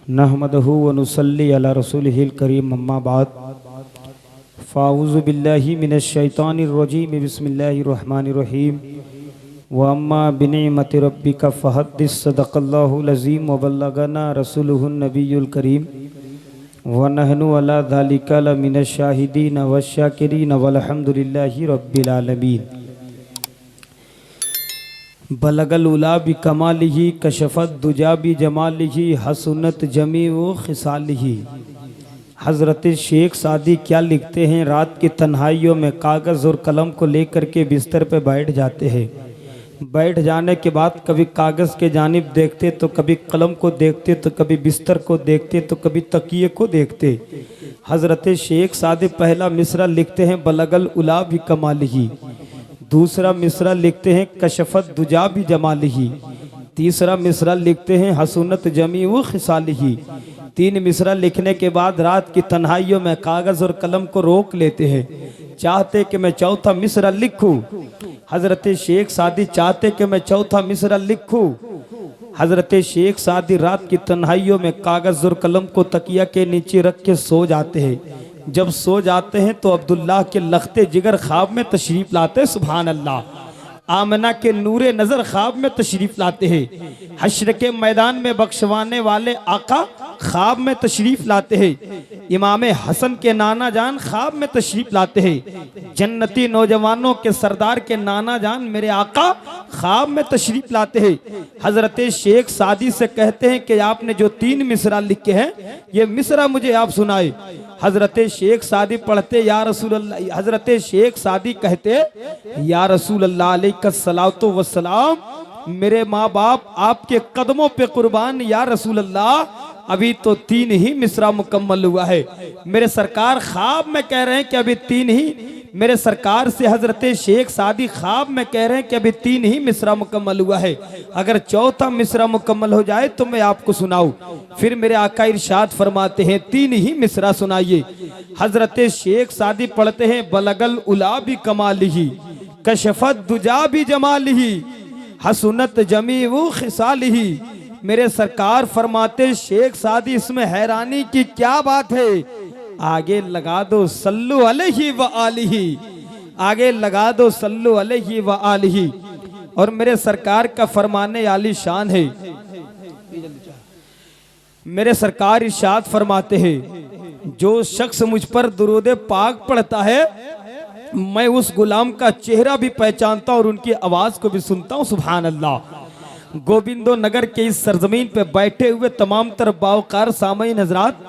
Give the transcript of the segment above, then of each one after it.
नहमदहु व नुसल्ली अला रसूलिहिल करीम अम्मा बाद फ़ाऊज़ु बिल्लाहि मिनश शैतानिर रजीम बिस्मिल्लाहिर रहमानिर रहीम व अम्मा बिनिअमति रब्बिका फ़हद्दिस सदक़ल्लाहुल अज़ीम व बल्लगना रसूलुहुन नबियुल करीम व नहनु अला ज़ालिका लमिनश शाहिदीन वश शाकिरीन वल्हम्दुलिल्लाहि रब्बिल आलमीन। बलगल उला बि कमालिही कशफत दुजा बि जमालिही हसनत जमी व खिसालिही। हज़रत शेख सादी क्या लिखते हैं, रात की तन्हाइयों में कागज़ और कलम को लेकर के बिस्तर पर बैठ जाते हैं। बैठ जाने के बाद कभी कागज़ के जानिब देखते तो कभी कलम को देखते तो कभी बिस्तर को देखते तो कभी तकिए को देखते। हज़रत शेख सादी पहला मिसरा लिखते हैं बलगल उला बि कमालिही, दूसरा मिसरा लिखते हैं कशफत दुजा बि जमालिही, तीसरा मिसरा लिखते हैं हसनत जमी व खिसालिही। तीन मिसरा लिखने के बाद रात की तन्हाइयों में कागज़ और कलम को रोक लेते हैं, चाहते कि मैं चौथा मिसरा लिखूं। हज़रत शेख सादी चाहते कि मैं चौथा मिसरा लिखूं। हज़रत शेख सादी रात की तन्हाइयों में कागज़ और कलम को तकिया के नीचे रख के सो जाते हैं। जब सो जाते हैं तो अब्दुल्लाह के लख्ते जिगर ख्वाब में तशरीफ़ लाते हैं, सुभान अल्लाह। आमना के नूरे नज़र ख्वाब में तशरीफ़ लाते हैं। हश्र के मैदान में बख्शवाने वाले आका ख्वाब में तशरीफ़ लाते हैं। इमाम हसन के नाना जान ख्वाब में तशरीफ़ लाते हैं। जन्नती नौजवानों के सरदार के नाना जान मेरे आका ख्वाब में तशरीफ़ लाते हैं। हज़रत शेख सादी से कहते हैं कि आपने जो तीन मिसरा लिखे हैं ये मिसरा मुझे आप सुनाए। हज़रत शेख सादी पढ़ते या रसूल अल्लाह, हज़रत शेख सादी कहते या रसूल अल्लाह अलैहिस्सलातु वस्सलाम, मेरे माँ बाप आपके कदमों पे कुर्बान या रसूल अल्लाह, अभी तो तीन ही मिसरा मुकम्मल हुआ है। मेरे सरकार ख्वाब में कह रहे हैं कि अभी तीन ही, मेरे सरकार से हज़रत शेख सादी ख्वाब में कह रहे हैं कि अभी तीन ही मिसरा मुकम्मल हुआ है, अगर चौथा मिसरा मुकम्मल हो जाए तो मैं आपको सुनाऊं। फिर मेरे आका इरशाद फरमाते हैं तीन ही मिसरा सुनाइए। हज़रत शेख सादी पढ़ते हैं बलगल उला बि कमालिही कशफत दुजा बि जमालिही हसनत जमी व खिसालिही। मेरे सरकार फरमाते शेख सादी इसमें हैरानी की क्या बात है, आगे लगा दो सल्लु अलैहि व आलिही, आगे लगा दो सल्लु अलैहि व आलिही। और मेरे सरकार का फरमाने आली शान है। मेरे सरकार इरशाद फरमाते हैं जो शख्स मुझ पर दुरूद पाक पढ़ता है मैं उस गुलाम का चेहरा भी पहचानता हूं और उनकी आवाज को भी सुनता हूं, सुभान अल्लाह। गोविंदो नगर के इस सरजमीन पे बैठे हुए तमाम तरफ बावकार सामईन हजरात,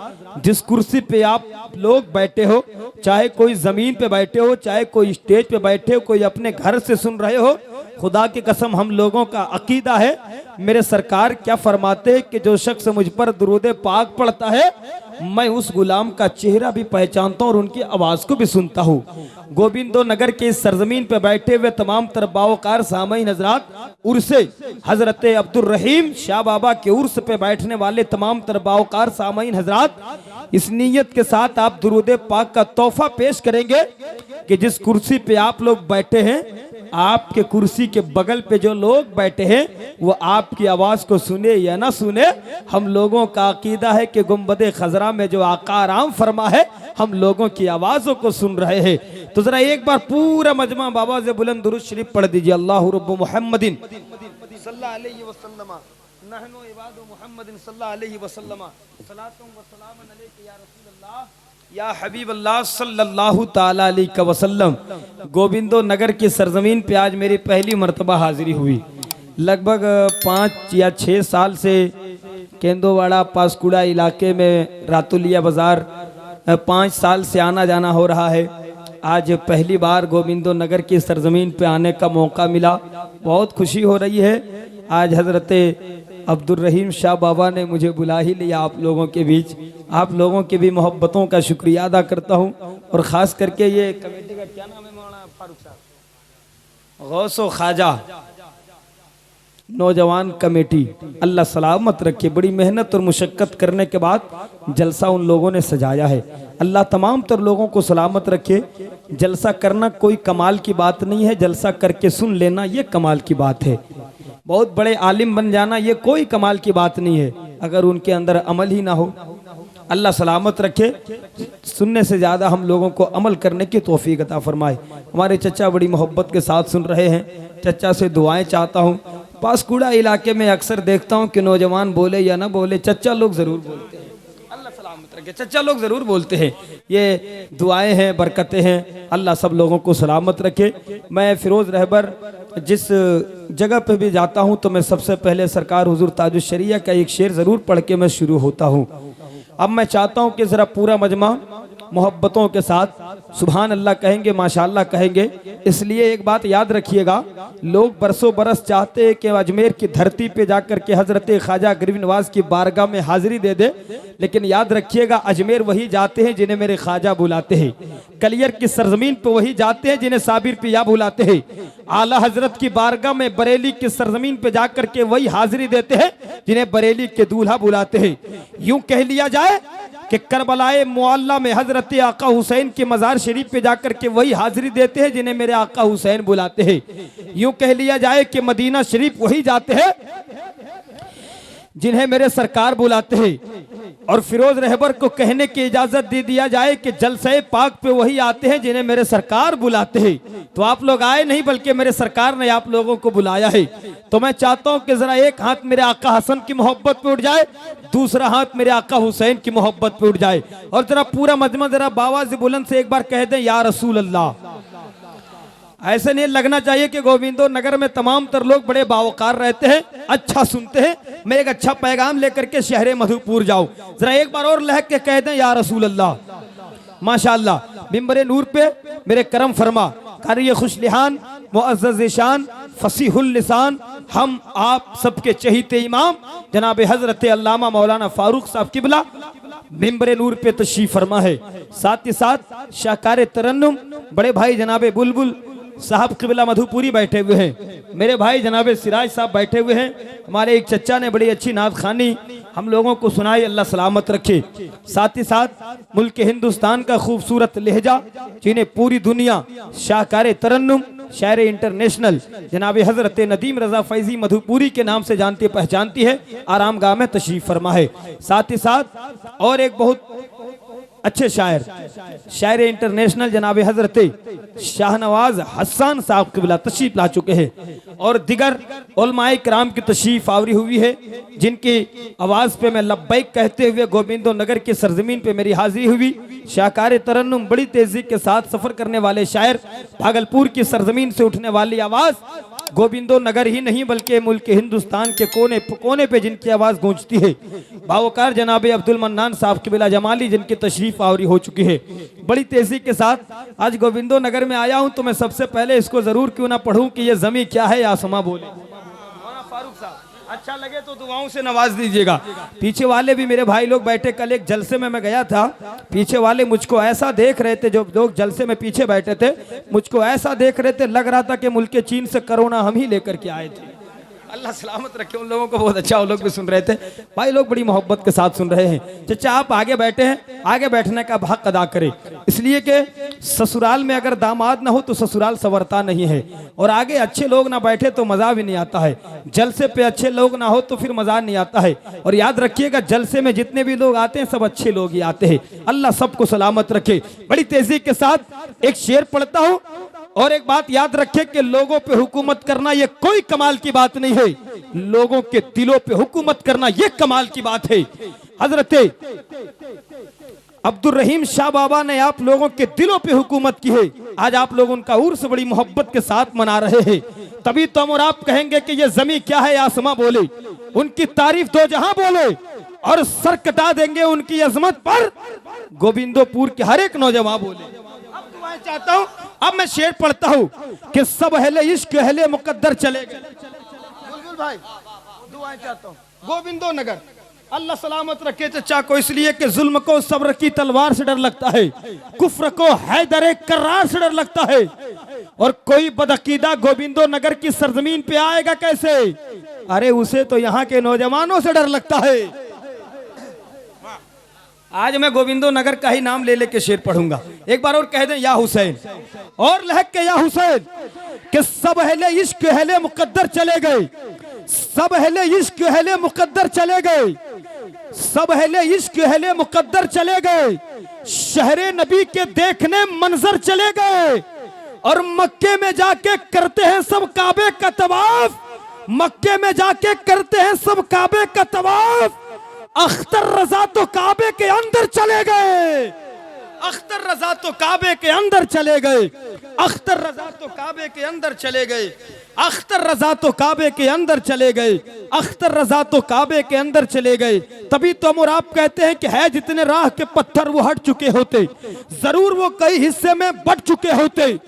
जिस कुर्सी पे आप लोग बैठे हो, चाहे कोई जमीन पे बैठे हो, चाहे कोई स्टेज पे बैठे हो, कोई अपने घर से सुन रहे हो, खुदा की कसम हम लोगों का अकीदा है। मेरे सरकार क्या फरमाते हैं कि जो शख्स मुझ पर दुरूद पाक पढ़ता है मैं उस गुलाम का चेहरा भी पहचानता हूं और उनकी आवाज को भी सुनता हूं। गोविंदो नगर के इस सरजमीन पे बैठे हुए तमाम तरफ बावकार सामईन हजरात, उर्से हजरत अब्दुल रहीम शाह बाबा के उर्स पे बैठने वाले तमाम तरफ बावकार सामईन हजरात, इस नीयत के साथ आप दुरूद पाक का तोहफा पेश करेंगे कि जिस कुर्सी पे आप लोग बैठे हैं, आपके कुर्सी के बगल पे जो लोग बैठे हैं वो आपकी आवाज को सुने या ना सुने, हम लोगों का अकीदा है कि गुंबदे खजरा में जो आका आराम फरमा है हम लोगों की आवाजों को सुन रहे हैं। तो जरा एक बार पूरा मजमा बाबा से बुलंद दुरूद शरीफ पढ़ दीजिए। अल्लाहु रब्बु मुहम्मदिन सल्लल्लाहु अलैहि वसल्लम नहनु इबादु मुहम्मदिन सल्लल्लाहु अलैहि वसल्लम सलातुम व सलामुन अलैका या रसूलल्लाह या हबीब अल्लाह सल्लल्लाहु ताला अलैहि वसल्लम। गोविंदो नगर की सरजमीन पे आज मेरी पहली मर्तबा हाजिरी हुई। लगभग 5 या 6 साल से केंदोवाड़ा पासकुड़ा इलाके में रातुलिया बाजार 5 साल से आना जाना हो रहा है। आज पहली बार गोविंदो नगर की सरजमीन पे आने का मौका मिला, बहुत खुशी हो रही है। आज हजरत अब्दुल रहीम शाह बाबा ने मुझे बुला ही लिया आप लोगों के बीच। आप लोगों की भी मोहब्बतों का शुक्रिया अदा करता हूं और ख़ास करके ये कमेटी का क्या नाम है मौलाना फारूक साहब, गौसो ख्वाजा नौजवान कमेटी, अल्लाह सलामत रखे। बड़ी मेहनत और मुशक्क़त करने के बाद जलसा उन लोगों ने सजाया है। अल्लाह तमाम तर लोगों को सलामत रखे। जलसा करना कोई कमाल की बात नहीं है, जलसा करके सुन लेना ये कमाल की बात है। बहुत बड़े आलिम बन जाना ये कोई कमाल की बात नहीं है अगर उनके अंदर अमल ही ना हो। अल्लाह सलामत रखे, सुनने से ज़्यादा हम लोगों को अमल करने की तौफीक अता फरमाए। हमारे चचा बड़ी मोहब्बत के साथ सुन रहे हैं, चचा से दुआएं चाहता हूँ। पासकुड़ा इलाके में अक्सर देखता हूँ कि नौजवान बोले या ना बोले, चचा लोग ज़रूर बोलते हैं। अल्लाह सलामत रखे, चचा लोग ज़रूर बोलते हैं। ये दुआएं हैं, बरकतें हैं, अल्लाह सब लोगों को सलामत रखे। मैं फ़िरोज़ रहबर जिस जगह पे भी जाता हूँ तो मैं सबसे पहले सरकार हुजूर ताजुश शरिया का एक शेर ज़रूर पढ़ के मैं शुरू होता हूँ। अब मैं चाहता हूँ कि ज़रा पूरा मजमा मोहब्बतों के साथ सुभान अल्लाह कहेंगे, माशाअल्लाह कहेंगे। इसलिए एक बात याद रखिएगा, लोग बरसों बरस चाहते हैं कि अजमेर की धरती पे जाकर के हज़रत ख्वाजा गरीब नवाज की बारगाह में हाजिरी दे दे, लेकिन याद रखिएगा अजमेर वही जाते हैं जिन्हें मेरे ख्वाजा बुलाते हैं। कलियर की सरजमीन पे वही जाते हैं जिन्हें साबिर पिया बुलाते हैं। आला हजरत की बारगाह में बरेली की सरजमीन पे जाकर के वही हाजिरी देते हैं जिन्हें बरेली के दूल्हा बुलाते हैं। यूं कह लिया जाए कि करबलाए मुअल्ला में हजरत आका हुसैन के मज़ार शरीफ पे जाकर के वही हाजिरी देते हैं जिन्हें मेरे आका हुसैन बुलाते हैं। यूं कह लिया जाए कि मदीना शरीफ वही जाते हैं जिन्हें मेरे सरकार बुलाते हैं। और फिरोज रहबर को कहने की इजाजत दे दिया जाए कि जलसे पाक पे वही आते हैं जिन्हें मेरे सरकार बुलाते हैं। तो आप लोग आए नहीं बल्कि मेरे सरकार ने आप लोगों को बुलाया है। तो मैं चाहता हूं कि जरा एक हाथ मेरे आका हसन की मोहब्बत पे उठ जाए, दूसरा हाथ मेरे आका हुसैन की मोहब्बत पे उठ जाए, और जरा पूरा मजमा जरा बावाज़ बुलंद से एक बार कह दें या रसूल अल्लाह। ऐसे नहीं लगना चाहिए कि गोविंदो नगर में तमाम तर लोग बड़े बावकार रहते हैं, अच्छा सुनते हैं, मैं एक अच्छा पैगाम लेकर के शहर मधुपुर जाऊं। जरा एक बार और लहक के कह दें या रसूल अल्लाह। माशाअल्लाह मिंबर नूर पे मेरे करम फरमा कारी खुशलिहान मुअज़्ज़ज़ शान फसीहुल लिसान हम आप सबके चहीते इमाम जनाब हजरत अल्लामा मौलाना फारूक साहब किबला मिंबर नूर पे तशरीफ फरमा है। साथ ही साथ शाहकार तरन्नुम बड़े भाई जनाब बुलबुल साहब किबला मधुपुरी बैठे हुए हैं। मेरे भाई जनाब सिराज साहब बैठे हुए हैं। हमारे एक चचा ने बड़ी अच्छी नात खानी हम लोगों को सुनाई, अल्लाह सलामत रखे। साथ ही साथ मुल्क हिंदुस्तान का खूबसूरत लहजा जिन्हें पूरी दुनिया शाहकार तरन्नुम शायर इंटरनेशनल जनाब हजरत नदीम रजा फैजी मधुपुरी के नाम से जानती पहचानती है, आराम गाह में तशरीफ फरमा है। साथ ही साथ और एक बहुत अच्छे शायर इंटरनेशनल जनाब हजरत शाहनवाज हसन साहब किबला तशरीफ ला चुके हैं, और दिगर उलमाए किराम की तशरीफ आवरी हुई है जिनकी आवाज़ पे मैं लब्बैक कहते हुए गोविंदो नगर की सरजमीन पे मेरी हाजिरी हुई। शाहकार तरन्नुम बड़ी तेजी के साथ सफर करने वाले शायर, भागलपुर की सरजमीन से उठने वाली आवाज़ गोविंदो नगर ही नहीं बल्कि मुल्क हिंदुस्तान के कोने कोने पे जिनकी आवाज़ गूंजती है, बावकार जनाब अब्दुल मन्नान साहब किबला जमाली जिनकी तशरीफ आवरी हो चुकी है। बड़ी तेजी के साथ आज गोविंदो नगर में आया हूं तो मैं सबसे पहले इसको जरूर क्यों ना पढ़ूं कि ये जमी क्या है आसमां बोले। फारूक साहब अच्छा लगे तो दुआओं से नवाज दीजिएगा। पीछे वाले भी मेरे भाई लोग बैठे, कल एक जलसे में मैं गया था, पीछे वाले मुझको ऐसा देख रहे थे, जो लोग जलसे में पीछे बैठे थे मुझको ऐसा देख रहे थे, लग रहा था कि मुल्क चीन से कोरोना हम ही लेकर के आए थे। अल्लाह सलामत रखे उन लोगों को, बहुत अच्छा वो लोग भी सुन रहे थे। भाई लोग बड़ी मोहब्बत के साथ सुन रहे हैं। चचा आप आगे बैठे हैं, आगे बैठने का हक अदा करें, इसलिए कि ससुराल में अगर दामाद ना हो तो ससुराल संवरता नहीं है, और आगे अच्छे लोग ना बैठे तो मजा भी नहीं आता है। जलसे पे अच्छे लोग ना हो तो फिर मजा नहीं आता है। और याद रखिएगा जलसे में जितने भी लोग आते हैं सब अच्छे लोग ही आते हैं। अल्लाह सबको सलामत रखे। बड़ी तेजी के साथ एक शेर पढ़ता हूँ, और एक बात याद रखे कि लोगों पे हुकूमत करना ये कोई कमाल की बात नहीं है, लोगों के दिलों पे हुकूमत करना ये कमाल की बात है। हजरत अब्दुल रहीम शाह बाबा ने आप लोगों के दिलों पे हुकूमत की है। आज आप लोग उनका उर्स बड़ी मोहब्बत के साथ मना रहे हैं, तभी तो हम और आप कहेंगे कि ये जमी क्या है आसमां बोले, उनकी तारीफ दो जहां बोले, और सर कटा देंगे उनकी अजमत पर गोविंदोपुर के हर एक नौजवान बोले। अब चाहता हूं, अब मैं शेर पढ़ता हूं कि सब अहले इश्क अहले मुकद्दर चले गए। बुलबुल भाई दुआएं चाहता हूं गोविंदो नगर, अल्लाह सलामत रखे चचा को, इसलिए कि जुल्म को सब्र की तलवार से डर लगता है, कुफ्र को हैदर कर्रार से डर लगता है, और कोई बदअकीदा गोविंदो नगर की सरजमीन पे आएगा कैसे, अरे उसे तो यहाँ के नौजवानों से डर लगता है। आज मैं गोविंदो नगर का ही नाम ले लेके शेर पढ़ूंगा। एक बार और कह दें या हुसैन, और लहक के या हुसैन कि सब अहले इश्क अहले मुकद्दर चले गए, सब अहले इश्क अहले मुकद्दर चले गए, सब अहले इश्क अहले मुकद्दर चले गए, शहरे नबी के देखने मंजर चले गए, और मक्के में जाके करते हैं सब काबे का तवाफ, मक्के में जाके करते हैं सब काबे का तवाफ। अख्तर रजा तो काबे के अंदर चले गए, अख्तर रजा तो काबे के अंदर चले गए, अख्तर रजा तो काबे के अंदर चले गए, अख्तर रजा तो काबे के अंदर चले गए, अख्तर रजा तो काबे के अंदर चले गए। तभी तो हम और आप कहते हैं कि है जितने राह के पत्थर वो हट चुके होते, जरूर वो कई हिस्से में बट चुके होते।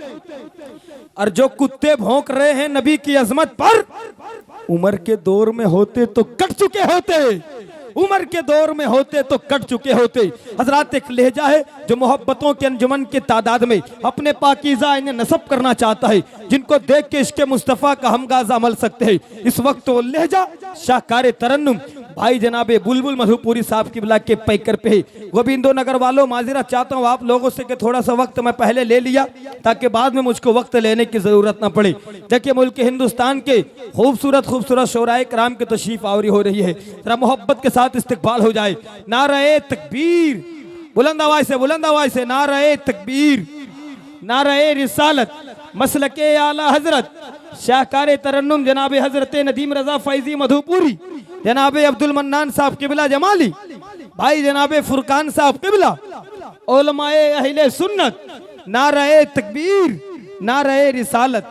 और जो कुत्ते भौंक रहे हैं नबी की अजमत पर, उमर के दौर में होते तो कट चुके होते, उमर के दौर में होते तो कट चुके होते। हजरात, एक लहजा है जो मोहब्बतों के अंजुमन की तादाद में अपने पाकीज़ा इन्हें नसब करना चाहता है, जिनको देख के इश्क़ मुस्तफ़ा का हम गाज़ा मल सकते हैं। इस वक्त तो लहजा शाहकार तरन्नुम भाई जनाबे बुलबुल मधुपुरी साहब की बिला के पैकर पे है। गोविंदो नगर वालों, माजरत चाहता हूँ आप लोगों से कि थोड़ा सा वक्त मैं पहले ले लिया ताकि बाद में मुझको वक्त लेने की जरूरत ना पड़े। देखिए, मुल्क हिंदुस्तान के खूबसूरत खूबसूरत शोराए कराम की तशरीफ आवरी हो रही है, जरा मोहब्बत के साथ इस्तकबाल हो जाए। नारे तकबीर, बुलंद आवाज से, बुलंद आवाज से, नारे तकबीर, नारे रिसालत, मसलके आला हजरत शाहकार तरन्नुम जनाबे हजरत नदीम रजा फैजी मधुपुरी, जनाबे अब्दुल मन्नान साहब किबला जमाली, भाई जनाबे फुरकान साहब किबला, उलमाए अहले सुन्नत, नारे तकबीर, नारे रिसालत।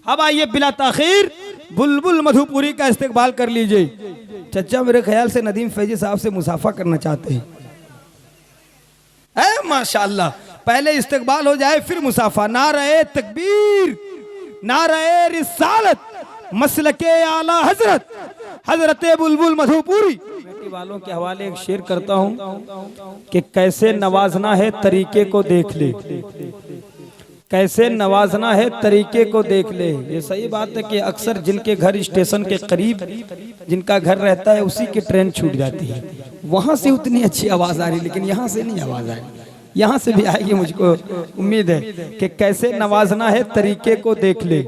अब आइए बिला ताखीर बुलबुल मधुपुरी का इस्तकबाल कर लीजिए। चचा मेरे ख्याल से नदीम फैजी साहब से मुसाफा करना चाहते हैं। माशाअल्लाह, पहले इस्तकबाल हो जाए फिर मुसाफा। नारे तकबीर, नारे रिसालत, मसलके आला हजरत हजरत बुलबुल मधुपुरी। बेटी वालों के हवाले एक शेर करता हूँ कि कैसे नवाजना है तरीके को देख ले, कैसे नवाजना है तरीके को देख ले। ये सही बात है कि अक्सर जिनके घर स्टेशन के करीब जिनका घर रहता है उसी की ट्रेन छूट जाती है, वहां से उतनी अच्छी आवाज आ रही, लेकिन यहाँ से नहीं आवाज आ रही। यहाँ से भी आएगी, मुझको उम्मीद है कि कैसे नवाजना है तरीके को देख ले,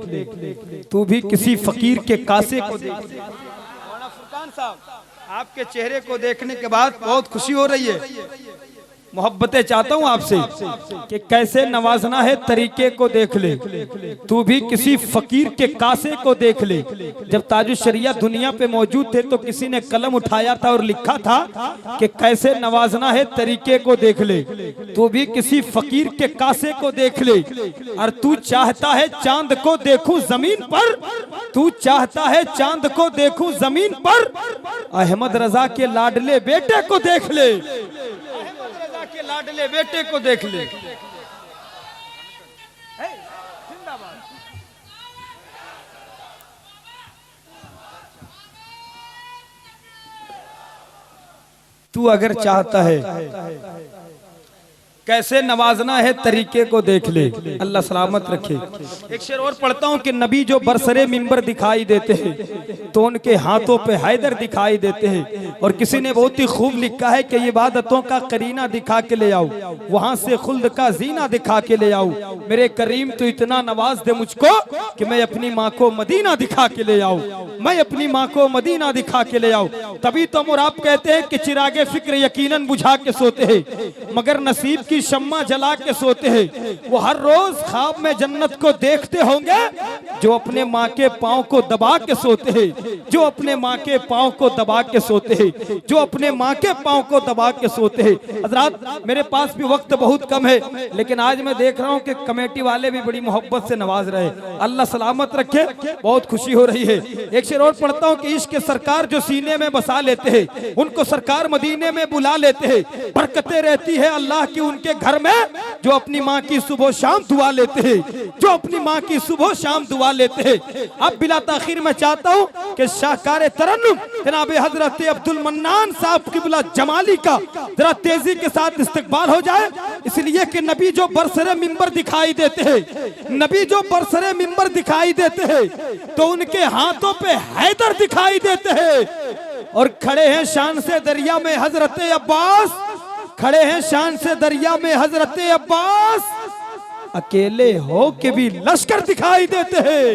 तू भी किसी फकीर के कासे को देख ले। फुरकान साहब, आपके चेहरे को देखने के बाद बहुत खुशी हो रही है, मोहब्बतें चाहता हूँ आपसे कि कैसे नवाजना है तरीके को देख ले, तू भी किसी फकीर के कासे को देख ले। जब ताजुश शरिया दुनिया पे मौजूद थे तो किसी ने कलम उठाया था और लिखा था कि कैसे नवाजना है तरीके को देख ले, तू भी किसी फकीर के कासे को देख ले। और तू चाहता है चांद को देखूं जमीन पर, तू चाहता है चांद को देखूं जमीन पर, अहमद रजा के लाडले बेटे को देख ले, के लाडले बेटे को देख ले। तू अगर चाहता है कैसे नवाजना है तरीके को देख ले, अल्लाह सलामत रखे। एक शेर और पढ़ता हूँ कि नबी जो बरसरे मिंबर दिखाई देते हैं तो उनके हाथों पे हैदर दिखाई देते हैं। और किसी ने बहुत ही खूब लिखा है कि इबादतों का करीना दिखा के ले आओ, वहां से खुल्द का जीना दिखा के ले आओ। मेरे करीम तो इतना नवाज दे मुझको कि मैं अपनी माँ को मदीना दिखा के ले आऊं, मैं अपनी माँ को मदीना दिखा के ले आऊं। तभी तो हम और आप कहते हैं कि चिरागे फिक्र यकीनन बुझा के सोते हैं, मगर नसीब की शम्मा जला के सोते हैं। वो हर रोज ख्वाब में जन्नत को देखते होंगे जो अपने माँ के पाँव को दबा के सोते हैं, जो अपने माँ के पाँव को दबा के सोते हैं, जो अपने माँ के पाँव को दबा के सोते हैं। हज़रात, मेरे पास भी वक्त बहुत कम है, लेकिन आज मैं देख रहा हूँ कि कमेटी वाले भी बड़ी मोहब्बत से नवाज रहे, अल्लाह सलामत रखे, बहुत खुशी हो रही है। एक शेर और पढ़ता हूँ कि इश्क सरकार जो सीने में बसा लेते हैं उनको सरकार मदीने में बुला लेते हैं। बरकतें रहती है अल्लाह की उनके घर में जो अपनी माँ की सुबह शाम दुआ लेते हैं, जो अपनी माँ की सुबह शाम दुआ लेते हैं। अब बिला ताखिर मैं चाहता हूँ कि शाहकार तरन्नुम जनाब हजरत अब्दुल मन्नान साहब किबला जमाली का जरा तेजी के साथ इस्तकबाल हो जाए, इसलिए कि नबी जो बरसरे मिंबर दिखाई देते हैं, नबी जो बरसरे मिंबर दिखाई देते हैं तो उनके हाथों पे हैदर दिखाई देते हैं। और खड़े हैं शान से दरिया में हजरत अब्बास, खड़े हैं शान से दरिया में हजरत अब्बास, अकेले हो के भी लश्कर दिखाई देते हैं,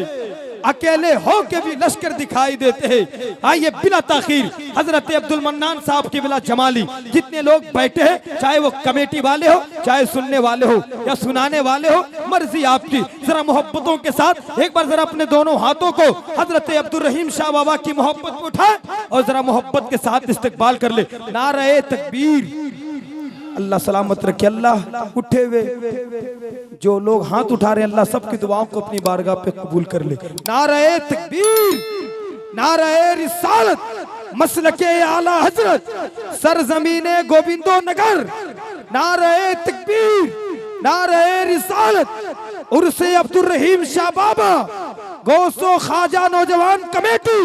अकेले हो के भी लश्कर दिखाई देते हैं। आइए बिला ताखीर हजरत अब्दुल मन्नान साहब की बिला जमाली, जितने लोग बैठे हैं, चाहे वो कमेटी वाले हो, चाहे सुनने वाले हो या सुनाने वाले हो, मर्जी आपकी। जरा मोहब्बतों के साथ एक बार जरा अपने दोनों हाथों को हजरत अब्दुल रहीम शाह बाबा की मोहब्बत में उठाए और जरा मोहब्बत के साथ इस्तकबाल कर ले। नारे तकबीर, अल्लाह सलामत रखे। अल्लाह उठे हुए जो लोग हाथ उठा रहे हैं, अल्लाह सबकी दुआओं को अपनी बारगाह पे कबूल कर ले। नारे तकबीर, नारे रिसालत, मसलके आला हजरत, सरजमीने गोविंदो नगर। नारे तकबीर, नारे रिसालत, उर्से अब्दुल रहीम शाह बाबा, गौसो ख्वाजा नौजवान कमेटी।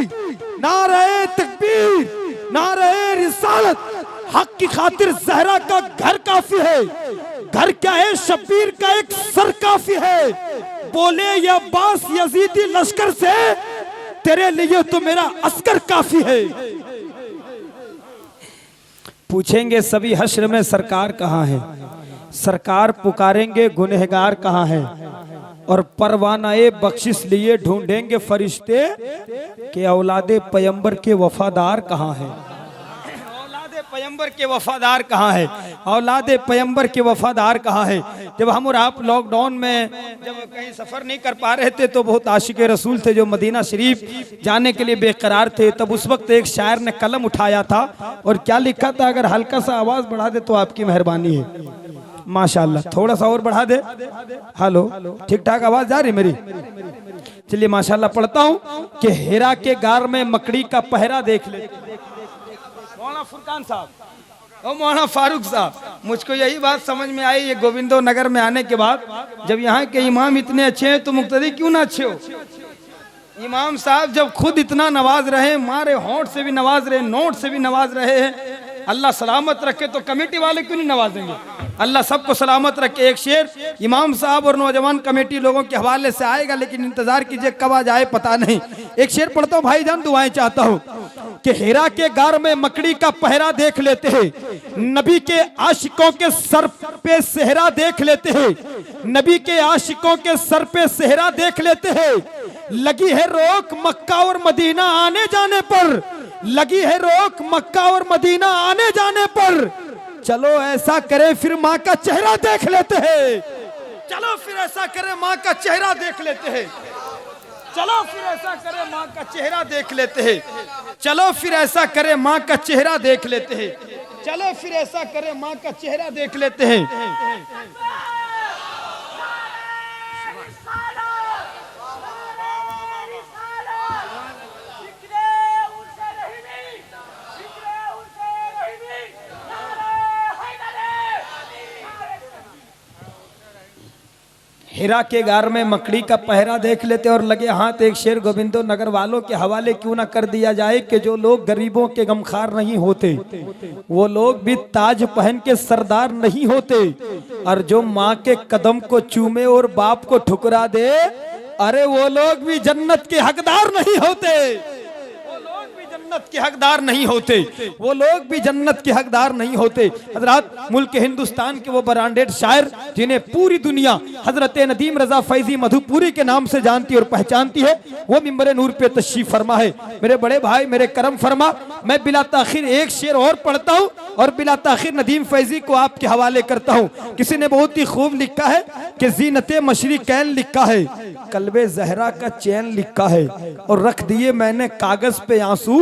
नारे तकबीर, नारे रिसालत। हक की खातिर जहरा का घर काफी है, घर क्या है शब्बीर का एक सर काफी है। बोले या अब्बास यजीदी लश्कर से, तेरे लिए तो मेरा अस्कर काफी है। पूछेंगे सभी हश्र में सरकार कहाँ है, सरकार पुकारेंगे गुनहगार कहाँ है, और परवानाए बख्शिश लिए ढूंढेंगे फरिश्ते के औलादे पैगंबर के वफादार कहाँ है। पैगंबर के वफादार कहाँ है, औलादे पैगंबर के वफादार कहाँ है। जब हम और आप लॉकडाउन में जब कहीं सफर नहीं कर पा रहे थे तो बहुत आशिक़े रसूल थे जो मदीना शरीफ जाने के लिए बेकरार थे, तब उस वक्त एक शायर ने कलम उठाया था और क्या लिखा था, अगर हल्का सा आवाज बढ़ा दे तो आपकी मेहरबानी है। माशाल्लाह, थोड़ा सा और बढ़ा दे। हेलो, ठीक ठाक आवाज जा रही मेरी? चलिए माशाल्लाह पढ़ता हूँ कि हेरा के गार में मकड़ी का पहरा देख ले। मौलाना फुरकान साहब और मौलाना फारूक साहब, मुझको यही बात समझ में आई ये गोविंदो नगर में आने के बाद, जब यहाँ के इमाम इतने अच्छे हैं तो मुक्तदी क्यों ना अच्छे हो। इमाम साहब जब खुद इतना नवाज रहे, मारे होंठ से भी नवाज रहे, नोट से भी नवाज रहे हैं, अल्लाह सलामत रखे, तो कमेटी वाले क्यों नहीं नवाजेंगे। अल्लाह सबको सलामत रखे। एक शेर इमाम साहब और नौजवान कमेटी लोगों के हवाले से आएगा, लेकिन इंतजार कीजिए कब आ जाए पता नहीं। एक शेर पढ़ता हूँ भाईजान, दुआएं चाहता हूँ कि हेरा के गार में मकड़ी का पहरा देख लेते हैं, नबी के आशिकों के सर पे सेहरा देख लेते हैं, नबी के आशिकों के सर पे सेहरा देख लेते हैं। लगी है रोक मक्का और मदीना आने जाने पर, लगी है रोक मक्का और मदीना आने जाने पर, चलो ऐसा करे फिर माँ का चेहरा देख लेते हैं। चलो फिर ऐसा करे माँ का चेहरा देख लेते हैं। चलो फिर ऐसा करे माँ का चेहरा देख लेते हैं। चलो फिर ऐसा करे माँ का चेहरा देख लेते हैं। चलो फिर ऐसा करे माँ का चेहरा देख लेते हैं। हिरा के गार में मकड़ी का पहरा देख लेते और लगे हाथ। एक शेर गोविंदो नगर वालों के हवाले क्यों ना कर दिया जाए कि जो लोग गरीबों के गमखार नहीं होते, वो लोग भी ताज पहन के सरदार नहीं होते, और जो माँ के कदम को चूमे और बाप को ठुकरा दे, अरे वो लोग भी जन्नत के हकदार नहीं होते। जन्नत के हकदार नहीं होते, वो लोग भी जन्नत के हकदार नहीं होते। हजरत मुल्क हिंदुस्तान के वो ब्रांडेड शायर जिन्हें पूरी दुनिया हजरत नदीम रजा फैजी मधुपुरी के नाम से जानती और पहचानती है, वो मिंबर नूर पे तशरीफ फरमा है। मेरे बड़े भाई मेरे करम फरमा, मैं बिला ताखिर एक शेर और पढ़ता हूँ और बिला ताखिर नदीम फैजी को आपके हवाले करता हूँ। किसी ने बहुत ही खूब लिखा है कि जीनते मशरिकैन लिखा है, कल्बे जहरा का चैन लिखा है, और रख दिए मैंने कागज पे आंसू,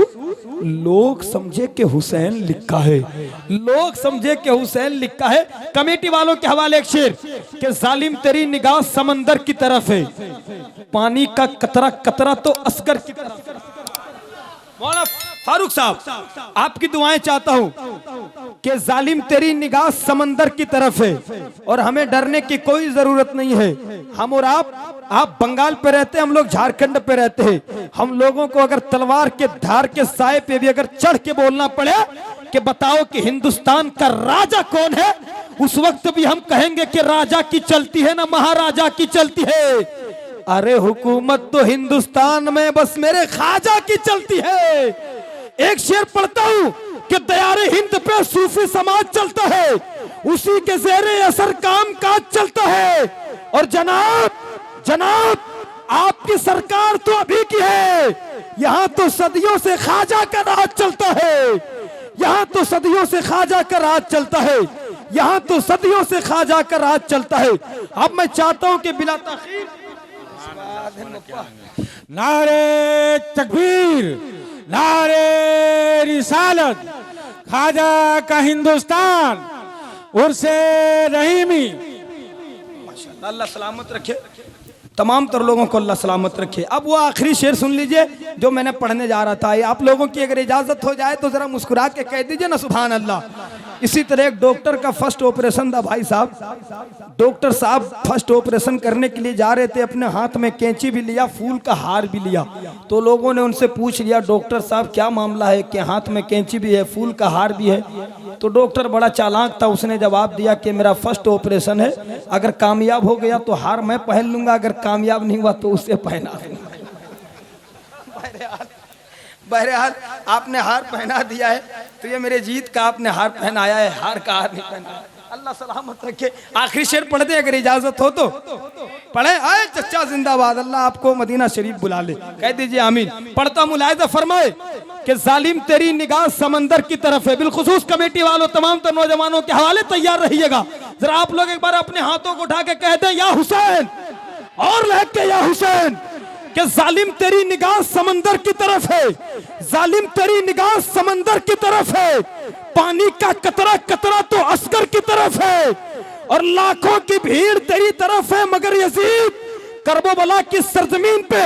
लोग समझे कि हुसैन लिखा है, लोग समझे कि हुसैन लिखा है। कमेटी वालों के हवाले एक शेर कि जालिम तेरी निगाह समंदर की तरफ है, पानी का कतरा कतरा तो अस्कर की तरफ। मौलाना फारूक साहब आपकी दुआएं चाहता हूं कि जालिम तेरी निगाह समंदर की तरफ है और हमें डरने की कोई जरूरत नहीं है। हम और आप बंगाल पे रहते हैं, हम लोग झारखंड पे रहते हैं। हम लोगों को अगर तलवार के धार के साए पे भी अगर चढ़ के बोलना पड़े कि बताओ कि हिंदुस्तान का राजा कौन है, उस वक्त भी हम कहेंगे कि राजा की चलती है ना महाराजा की चलती है। अरे हुकूमत तो हिंदुस्तान में बस मेरे ख्वाजा की चलती है। एक शेर पढ़ता हूँ कि दयारे हिंद पे सूफी समाज चलता है, उसी के ज़ेरे असर काम काज चलता है। और जनाब जनाब आपकी सरकार तो अभी की है, यहाँ तो सदियों से ख्वाजा का राज चलता है, यहाँ तो सदियों से ख्वाजा का राज चलता है, यहाँ तो सदियों से ख्वाजा का राज चलता है। अब मैं चाहता हूं कि बिला ताखीर नारे तकबीर, नारे रिसालत, ख्वाजा का हिंदुस्तान, उर्से रहीमी। अल्लाह सलामत रखे, तमाम तर लोगों को अल्लाह सलामत रखे। अब वो आखिरी शेर सुन लीजिए जो मैंने पढ़ने जा रहा था। ये आप लोगों की अगर इजाजत हो जाए तो जरा मुस्कुरा के कह दीजिए ना सुभान अल्लाह। इसी तरह एक डॉक्टर का फर्स्ट ऑपरेशन था भाई साहब। डॉक्टर साहब फर्स्ट ऑपरेशन करने के लिए जा रहे थे, अपने हाथ में कैंची भी लिया, फूल का हार भी लिया। तो लोगों ने उनसे पूछ लिया डॉक्टर साहब क्या मामला है कि हाथ में कैंची भी है, फूल का हार भी है। तो डॉक्टर बड़ा चालाक था, उसने जवाब दिया कि मेरा फर्स्ट ऑपरेशन है, अगर कामयाब हो गया तो हार मैं पहन लूंगा, अगर कामयाब नहीं हुआ तो उससे पहना दूंगा। बहरहाल आपने हार पहना दिया है, तो ये मेरे जीत का आपने हार पहनाया है, हार का हार नहीं पहना। अल्लाह सलामत रखे। आखिरी शेर पढ़ दे अगर इजाजत हो तो पढ़े। आए चचा जिंदाबाद, अल्लाह आपको मदीना शरीफ बुला ले, कह दीजिए आमीन। पढ़ता मुलाहिजा फरमाए कि जालिम तेरी निगाह समंदर की तरफ है। बिलखुसूस कमेटी वालों तमाम तो नौजवानों के हवाले तैयार रहिएगा। जरा आप लोग एक बार अपने हाथों को उठा के कह दे या हुसैन, और लहक के या हुसैन, कि जालिम तेरी निगाह समंदर की तरफ है, जालिम तेरी निगाह समंदर की तरफ है, पानी का कतरा कतरा तो अस्कर की तरफ है, और लाखों की भीड़ तेरी तरफ है, मगर यजीद करबला की सरजमीन पे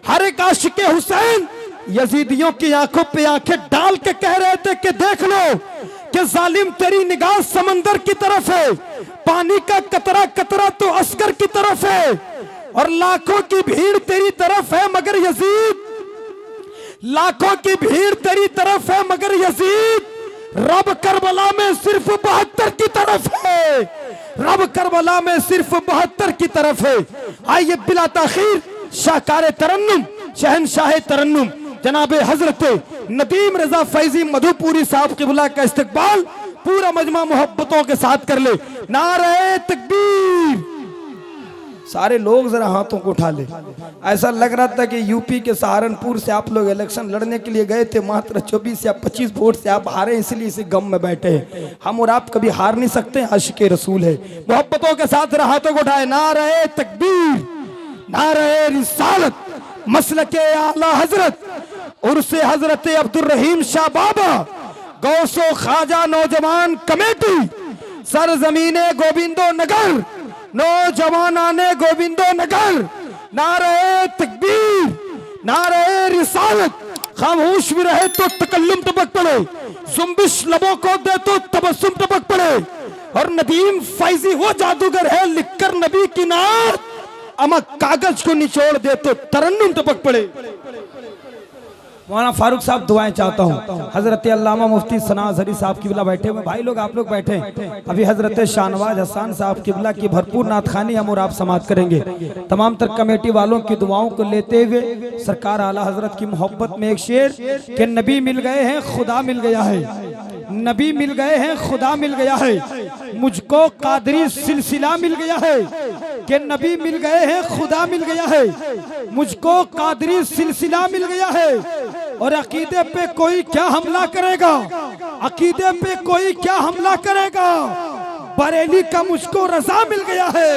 हर एक आशिके हुसैन यजीदियों की आंखों पे आंखें डाल के कह रहे थे कि देख लो कि जालिम तेरी निगाह समंदर की तरफ है, पानी का कतरा कतरा तो अस्कर की तरफ है, और लाखों की भीड़ तेरी तरफ है, मगर यजीद, लाखों की भीड़ तेरी तरफ है, मगर यजीद रब करबला में सिर्फ 72 की तरफ है, रब करबला में सिर्फ 72 की तरफ है। आइए बिला ताखीर शाहकार तरन्नुम, शहनशाह तरन्नुम जनाब हजरत नदीम रजा फैजी मधुपुरी साहब क़िबला का इस्तकबाल पूरा मजमा मोहब्बतों के साथ कर ले। नारे तकबीर। सारे लोग जरा हाथों को उठा ले। ऐसा लग रहा था कि यूपी के सहारनपुर से आप लोग इलेक्शन लड़ने के लिए गए थे, मात्र 24 या 25 वोट से आप हारे, इसलिए इसी गम में बैठे हैं। हम और आप कभी हार नहीं सकते, आशिक़े रसूल है। मोहब्बतों के साथ जरा हाथों को उठाए। नारे तकबीर, नारे रिसालत, मसलके आला हजरत, उर्से हजरत अब्दुल रहीम शाह बाबा, गौसो ख्वाजा नौजवान कमेटी, सरजमीने गोविंदो नगर, नौजवानाने गोविंदो नगर। नारे तकबीर, नारे रिसालत, खामोश भी रहे तो तकल्लुम टपक पड़े, जुम्बिश लबों को दे तो तबस्सुम टपक पड़े, और नदीम फैजी वो जादूगर है लिखकर नबी की नात, अमा कागज को निचोड़ दे तो तरन्नुम टपक पड़े। मौलाना फारूक साहब दुआएं चाहता हूँ। हजरत अल्लामा मुफ्ती सनाज हरी साहब क़िबला बैठे हुए, भाई लोग आप लोग बैठे। अभी हजरत शाहनवाज हसन साहब क़िबला की भरपूर नातखानी हम और आप समाप्त करेंगे। तमाम तर कमेटी वालों की दुआओं को लेते हुए सरकार आला हजरत की मोहब्बत में एक शेर के नबी मिल गए हैं खुदा मिल गया है, नबी मिल गए हैं खुदा मिल गया है, मुझको कादरी सिलसिला मिल गया है, कि नबी मिल गए हैं खुदा मिल गया है, मुझको कादरी सिलसिला मिल गया है, और अकीदे पे कोई क्या हमला करेगा, अकीदे पे कोई क्या हमला करेगा, बरेली का मुझको रजा मिल गया है।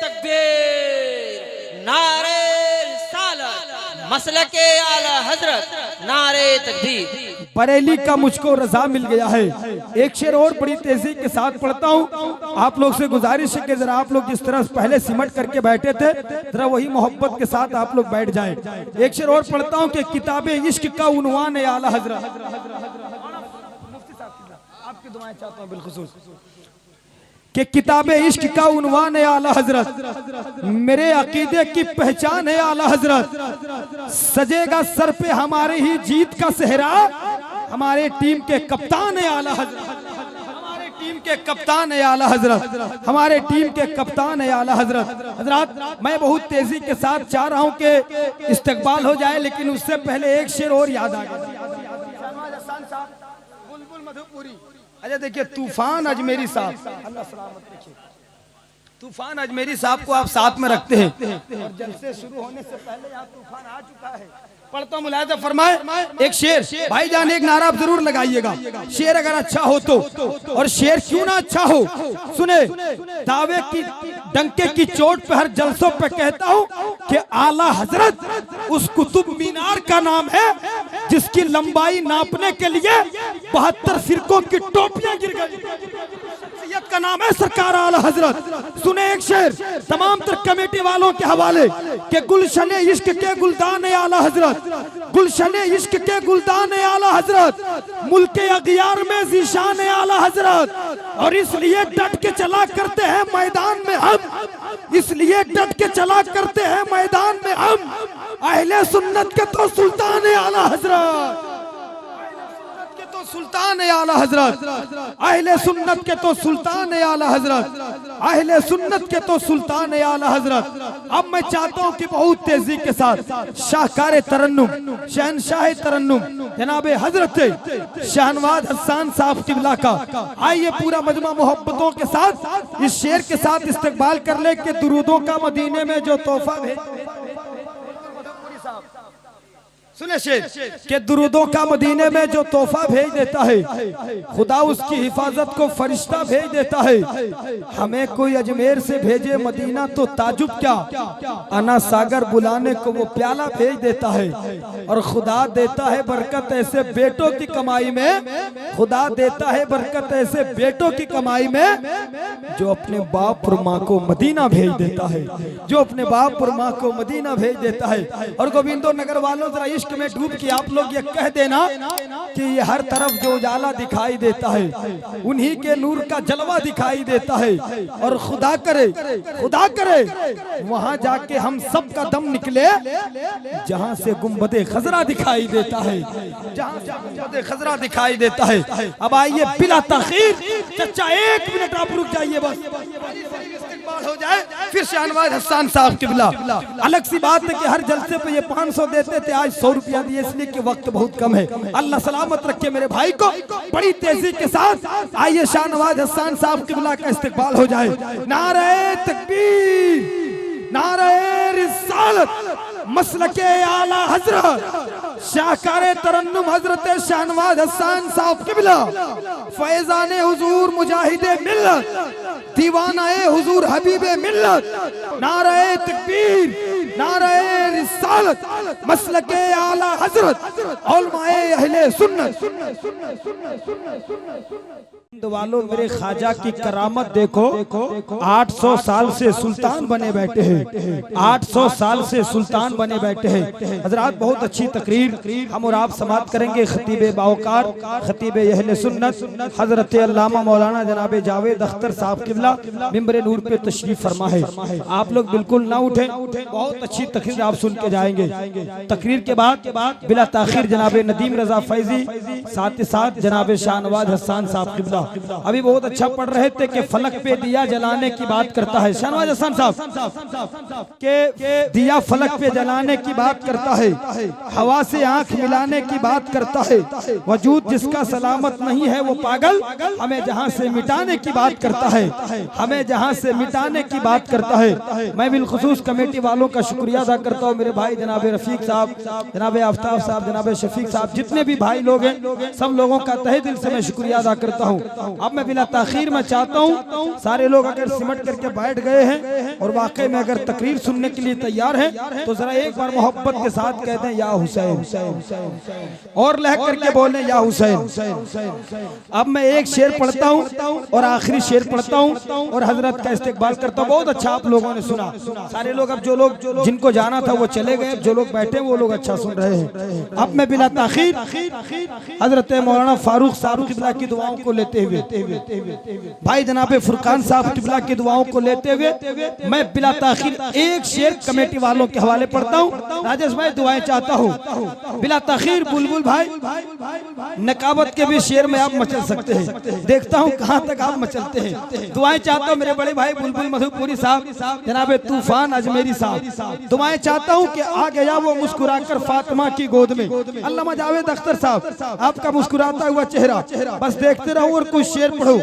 तकबीर, नारे रिसालत, मसलके आला हजरत, नारे तकबीर। बरेली का मुझको रजा मिल गया है। एक शेर और बड़ी तेजी के साथ पढ़ता हूँ। आप लोग से गुजारिश है कि जरा आप लोग जिस तरह पहले सिमट करके बैठे थे, जरा वही मोहब्बत के साथ आप लोग बैठ जाएं। एक शेर और पढ़ता हूँ कि किताबे इश्क का उन्वान है आला हजरत। आपकी दुआएं चाहता हूँ बिलखुसूस कि किताबे इश्क का उन्वान है आला हजरत, मेरे अकीदे की पहचान है आला हजरत, सजेगा सर पे हमारे ही जीत का सेहरा, हमारे टीम के कप्तान है आला हजरत, हमारे टीम के कप्तान है आला हजरत, हमारे टीम के कप्तान है आला हजरत। हजरत मैं बहुत तेजी के साथ चाह रहा हूँ कि इस्तकबाल हो जाए, लेकिन उससे पहले एक शेर और याद आ गया। बुलबुल मधुपुरी, अच्छा देखिए तूफान अजमेरी साहब, अल्लाह सलामत रखे। तूफान अजमेरी साहब को आप साथ में रखते हैं और जलसे शुरू होने से पहले यहाँ तूफान आ चुका है। पढ़ता हूँ, मुलाहिजा फरमाए एक शेर, भाईजान एक नारा आप जरूर लगाइएगा, शेर अगर अच्छा हो तो, और शेर क्यों ना अच्छा हो सुने। दावे की डंके की चोट पे हर जलसों पे कहता हूँ कि आला हजरत उस कुतुब मीनार का नाम है जिसकी लंबाई नापने के लिए 72 फिरकों की टोपियां गिर गई। का नाम है सरकार आला हजरत। सुने एक शेर तमाम तर कमेटी वालों के हवाले के गुलशन इश्क के गुलदान आला हजरत, गुलशन इश्क के गुलदान आला हजरत, मुल्क अगियार में जीशान आला हजरत। और इसलिए डट के चला करते हैं मैदान में हम, इसलिए डट के चला करते हैं मैदान में हम, अहले सुन्नत के तो सुल्तान आला हजरत, सुल्तान आला हजरत, अहले सुन्नत के तो सुल्तान आला हजरत, अहले सुन्नत के तो सुल्तान आला हजरत। अब मैं चाहता हूं कि बहुत तेजी के साथ शाहकार तरन्नुम, शहनशाह तरन्नुम जनाबे हजरत शाहनवाज हसन साहब किबला का आइए पूरा मजमा मोहब्बतों के साथ इस शेर के साथ इस्तकबाल कर ले के दुरूदों का मदीने में जो तोहफा भेज। सुने शेर के दुरूदों का मदीने में जो तोहफा भेज देता है खुदा उसकी हिफाजत को फरिश्ता भेज देता है। हमें कोई अजमेर से भेजे मदीना तो ताजुब क्या, अना सागर बुलाने को वो प्याला भेज देता है। और खुदा देता है बरकत ऐसे बेटों की कमाई में, खुदा देता है बरकत ऐसे बेटों की कमाई में जो अपने बाप और माँ को मदीना भेज देता है, जो अपने बाप और माँ को मदीना भेज देता है। और गोविंदो नगर वालों जरा इश्क में डूब के आप लोग ये कह देना कि ये हर तरफ जो उजाला दिखाई देता है उन्हीं के नूर का जलवा दिखाई देता है। और खुदा करे, खुदा करे वहां जाके हम सब का दम निकले जहां से गुंबदे खजरा दिखाई देता है, जहां से गुंबदे खजरा दिखाई देता है। अब आइए बिला ताखीर, चचा 1 मिनट आप रुक जाइए बस, हो जाए फिर शाहनवाज हसन साहब किबला। अलग सी बात है कि हर जलसे पे ये 500 देते थे, आज 100 रुपया दिए इसलिए कि वक्त बहुत कम है। अल्लाह सलामत रखे मेरे भाई को। बड़ी तेजी के साथ आइए शाहनवाज हसन साहब किबला का इस्तकबाल हो जाए। नारे तकबीर, नारे रिसालत, मसलके आला हजरत शाहकार तरन्नुम हजरत शाहनवाज हसन साहब किबला, फैजान हुजूर मुजाहिदे मिल्लत, दीवानाए हुजूर हबीबे मिल्लत। नारे तकबीर, नारे रिसालत, मसलके आला हजरत, उलमाए अहले सुन्नत। वालों मेरे ख्वाजा की करामत देखो, 800 साल से सुल्तान बने बैठे हैं, 800 साल से सुल्तान बने बैठे हैं। हजरात बहुत अच्छी तकरीर हम और आप समाप्त करेंगे। खतीब बावकार, खतीब अहले सुन्नत हजरत अल्लामा मौलाना जनाब जावेद अख्तर साहब किबला मिंबर नूर पे तशरीफ फरमा है। आप लोग बिल्कुल ना उठे, बहुत अच्छी तकरीर आप सुन के जाएंगे। तकरीर के बाद बिला ताखिर जनाब नदीम रजा फैजी, साथ ही साथ जनाब शाहनवाज हसन साहब किबला अभी बहुत अच्छा पढ़ रहे थे कि फलक पे दिया जलाने की बात करता है। शाहनवाज हसन साहब के दिया फलक पे जलाने की बात करता है, हवा से आंख मिलाने की बात करता है। वजूद जिसका सलामत नहीं है वो पागल, हमें जहां से मिटाने की बात करता है, हमें जहां से मिटाने की बात करता है। मैं बिलखुसूस कमेटी वालों का शुक्रिया अदा करता हूँ। मेरे भाई जनाब रफीक साहब, जनाब आफ्ताब साहब, जनाब शफीक साहब, जितने भी भाई लोग हैं सब लोगों का तहे दिल से मैं शुक्रिया अदा करता हूँ। अब मैं बिला ताखीर में चाहता हूँ सारे लोग अगर सिमट करके बैठ गए हैं और वाकई में अगर तकरीर सुनने के लिए तैयार हैं तो जरा एक बार मोहब्बत के साथ कहते हैं या हुसैन, और लह करके बोले या हुसैन। अब मैं एक शेर पढ़ता हूँ और आखिरी शेर पढ़ता हूँ और हजरत का इस्तकबाल करता हूँ। बहुत अच्छा आप लोगों ने सुना। सारे लोग अब जो लोग जिनको जाना था वो चले गए, जो लोग बैठे वो लोग अच्छा सुन रहे हैं। अब मैं बिला ताखीर हजरत मौलाना फारूक साहब किबला की दुआओं को लेते हुए, भाई जनाब फुरकान साहब किबला की दुआओं को लेते हुए मैं बिला ताखीर एक शेर कमेटी वालों के हवाले पढ़ता हूँ। राजेश भाई दुआएं चाहता हूँ। बिला ताखीर बुलबुल भाई, नकाबत के भी शेर में आप मचल सकते हैं, देखता हूँ कहाँ तक आप मचलते हैं। दुआएं चाहता हूँ मेरे बड़े भाई बुलबुल मधुपुरी साहब, जनाब तूफान अजमेरी साहब, दुआएं चाहता हूँ कि आ गया वो मुस्कुराकर फातिमा की गोद में। अल्लामा जावेद अख्तर साहब, आपका मुस्कुराता हुआ चेहरा बस देखते रहो और कुछ शेर पढ़ो,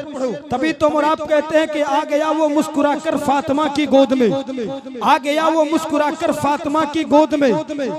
तभी तो मुराद कहते हैं कि आ गया वो मुस्कुराकर फातिमा की गोद में, आ गया वो मुस्कुराकर फातिमा की गोद में,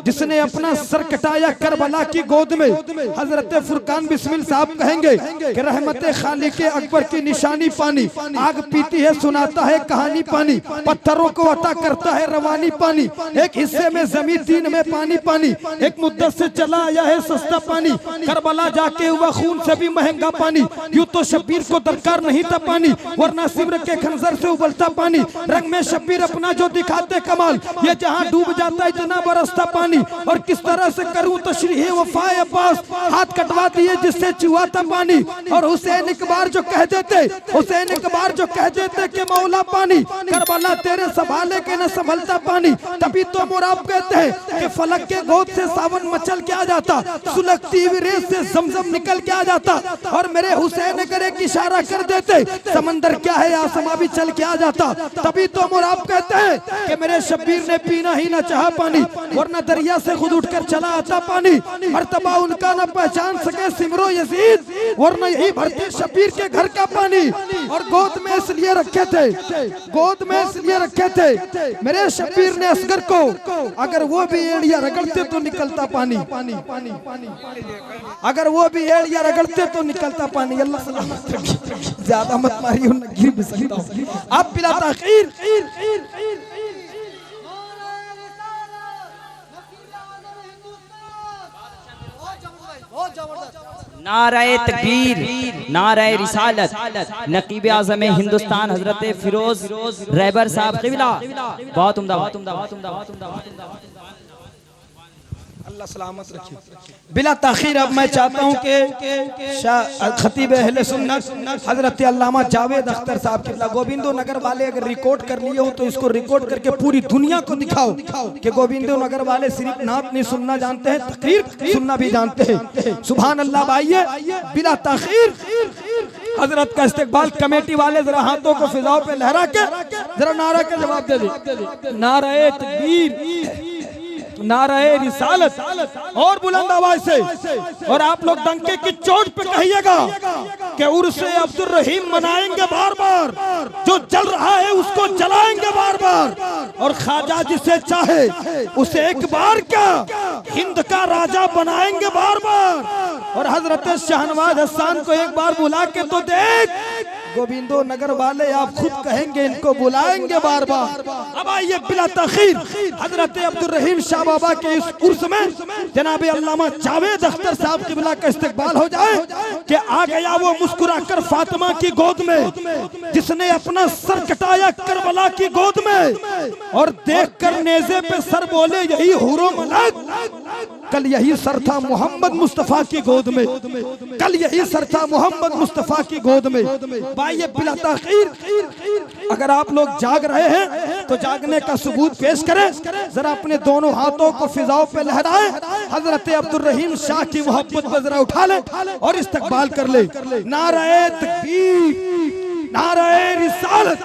जिसने अपना सर कटाया करबला की गोद में। हजरत फुरकान बिस्मिल साहब कहेंगे कि रहमत खालिक अकबर की निशानी पानी, आग पीती है सुनाता है कहानी पानी, पत्थरों को अता करता है रवानी पानी, एक हिस्से में जमीन तीन में पानी पानी, एक मुद्दत से चला आया है सस्ता पानी, करबला जाके हुआ खून से भी महंगा पानी, यूं तो शब्बीर को दरकार नहीं था पानी, वरना सिमर के खंजर से उबलता पानी, रंग में शब्बीर अपना जो दिखाते कमाल, ये जहां डूब जाता है इतना बरसता पानी, और किस तरह से करूं तशरीह वफाए अब्बास, हाथ कटवा दिए जिससे चुआ था पानी, और हुसैन इकबार जो कह देते, हुसैन इकबार जो कह देते कि मौला पानी, करबला तेरे संभाले के न संभलता पानी, तभी तो मुराद कहते हैं कि फलक के गोद से सावन मचल के आ जाता, सुलगती हुई रेत से जमजम निकल के आ जाता, और मेरे हुसैन अगर एक इशारा कर देते समंदर क्या है आसमां भी चल के आ जाता, तभी तो मुराद कहते हैं कि मेरे शब्बीर ने पीना ही न चाहा पानी, वरना दरिया से खुद उठकर चला आता पानी, मर्तबा उनका न पहचान सके सिमरो यजीद, वरना यही भरते शब्बीर के घर का पानी, और गोद में इसलिए रखे थे, गोद में इसलिए रखे थे मेरे शब्बीर ने असगर को, अगर वो भी एड़िया रगड़ते तो निकलता पानी, अगर वो भी एड़िया रगड़ते तो निकलता पानी। अल्लाह सलामत रखे, ज्यादा मत मारिए गिर भी सकता हूं। आप बिला ताखीर नाराए तकबीर, नाराए रिसालत, नकीब आज़म हिंदुस्तान हजरत फिरोज रहबर साहब क़िबला, बहुत उम्दा, बहुत उम्दा, बहुत उम्दा, बहुत उम्दा, बहुत उम्दा। अल्लाह सलामत रखे। बिला ताखीर अब मैं चाहता हूँ कि खतीब अहले सुन्नत हजरत अल्लामा जावेद अख्तर साहब क़िबला, गोविंदो नगर वाले अगर रिकॉर्ड कर लिए हो तो इसको रिकॉर्ड करके पूरी दुनिया को दिखाओ कि गोविंदो नगर वाले सिर्फ नात नहीं सुनना जानते हैं, तकरीर सुनना भी जानते हैं। सुभान अल्लाह। भाइये बिला ताखीर हजरत का इस्तेकबाल कमेटी वाले जरा हाथों को फिजाओं पे लहरा के जरा नारा के जवाब दे दे, नारे तकबीर, नारे रिसालत, और बुलंद आवाज से, और आप लोग डंके की चोट पे कहिएगा कि उर्से अब्दुल रहीम मनाएंगे बार बार, जो जल रहा है उसको जलाएंगे बार बार, और ख्वाजा जिसे चाहे उसे एक बार क्या हिंद का राजा बनाएंगे बार बार, और हजरत शाहनवाज हसन को एक बार बुला के तो देख, गोविंदो नगर वाले आप खुद कहेंगे इनको बुलाएंगे बार बार। अब आइए बिला ताखीर हजरत अब्दुल रहीम शाह बाबा के इस उर्स में जनाब अल्लामा जावेद अख्तर साहब क़िबला का इस्तकबाल हो जाए कि आ गया वो मुस्कुराकर फातिमा की गोद में, जिसने अपना सर कटाया करबला की गोद में, और देखकर नेज़े पे सर बोले यही हुरो मलक, कल यही सर था मोहम्मद मुस्तफा की गोद में, कल यही सर था मोहम्मद मुस्तफा की गोद में। भाई ये बिला ताखीर अगर आप लोग जाग रहे हैं तो जागने का सबूत पेश करें, जरा अपने दोनों हाथों को फिजाओं पे लहराए, हजरत अब्दुल रहीम शाह की मोहब्बत में जरा उठा ले और इस्तकबाल कर ले। नारे तकबीर, नारे रिसालत,